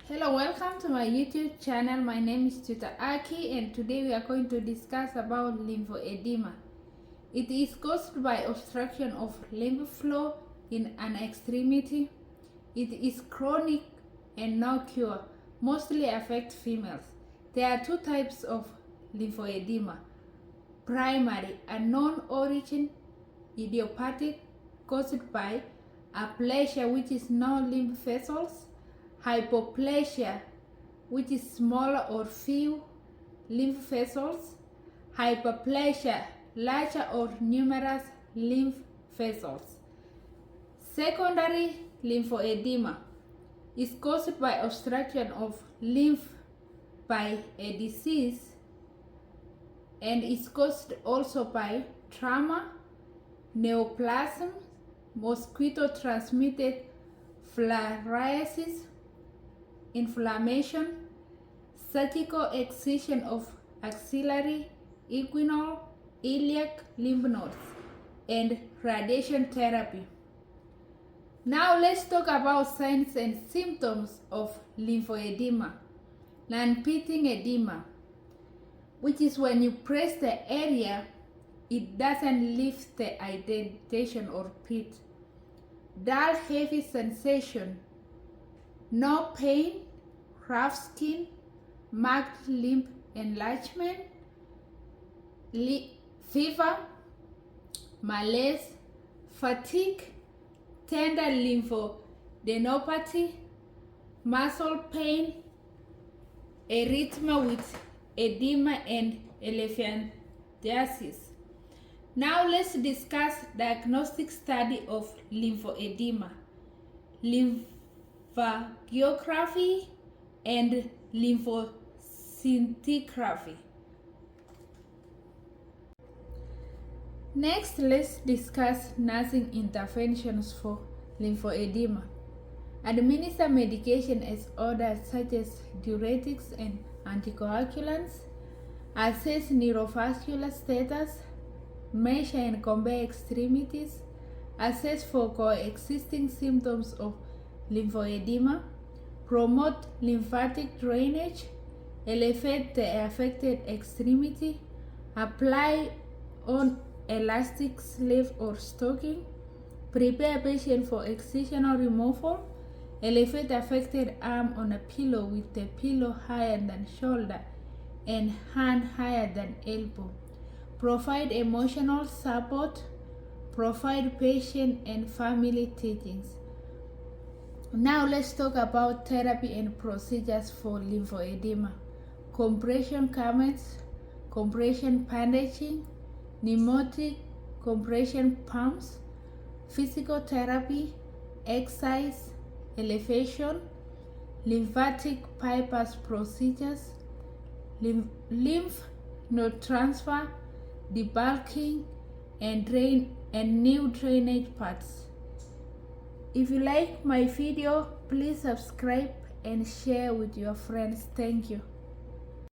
Hello, welcome to my YouTube channel. My name is Tutor Aki and today we are going to discuss about lymphedema. It is caused by obstruction of lymph flow in an extremity. It is chronic and no cure, mostly affect females. There are two types of lymphedema. Primary, unknown origin, idiopathic, caused by aplasia, which is no lymph vessels, hypoplasia, which is smaller or few lymph vessels, hyperplasia, larger or numerous lymph vessels. Secondary lymphedema is caused by obstruction of lymph by a disease and is caused also by trauma, neoplasm, mosquito-transmitted filariasis, inflammation, surgical excision of axillary, inguinal, iliac lymph nodes, and radiation therapy. Now let's talk about signs and symptoms of lymphedema. Non-pitting edema, which is when you press the area, it doesn't lift the indentation or pit. Dull, heavy sensation, no pain, rough skin, marked lymph enlargement, fever, malaise, fatigue, tender lymphadenopathy, muscle pain, erythema with edema and elephantiasis. Now let's discuss diagnostic study of lymphedema, lymphography, and lymphoscintigraphy. Next, let's discuss nursing interventions for lymphedema. Administer medication as ordered, such as diuretics and anticoagulants. Assess neurovascular status. Measure and compare extremities. Assess for coexisting symptoms of lymphedema. Promote lymphatic drainage. Elevate the affected extremity. Apply on elastic sleeve or stocking. Prepare patient for excisional removal. Elevate affected arm on a pillow with the pillow higher than shoulder and hand higher than elbow. Provide emotional support. Provide patient and family teachings. Now let's talk about therapy and procedures for lymphedema. Compression garments, compression bandaging, pneumatic compression pumps, physical therapy, exercise, elevation, lymphatic bypass procedures, lymph node transfer, debulking, and new drainage paths. If you like my video, please subscribe and share with your friends. Thank you.